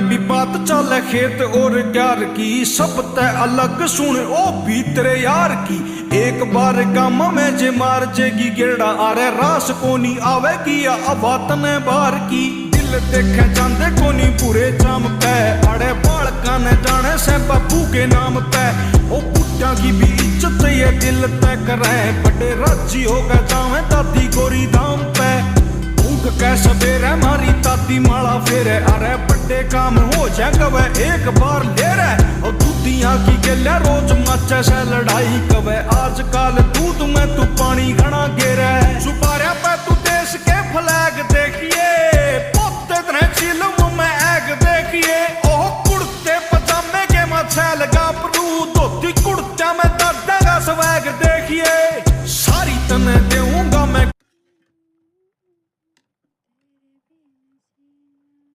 भी बात चले खेत और क्यार की, सब तय अलग सुन ओ भी तेरे यार की। एक बार गामा में जे मार जेगी गेड़ा, अरे रास कोनी आवेगी या अबात ने बार की। दिल देखे जांदे कोनी पूरे जाम पे, अरे बालका ने जाने से बापू के नाम पे। ओ पुट्टा की भी इज्जत ये दिल तय करे, बड़े राजी हो गए जावे दादी गोरी धाम पे। कै सवेरे मारी ताती माला फेरे, अरे बड़े काम हो जाए कवे एक बार ले रहे। और दूधिया की गल्या रोज मचे से लड़ाई कवे, आजकल दूध में तू पानी घना गेरे।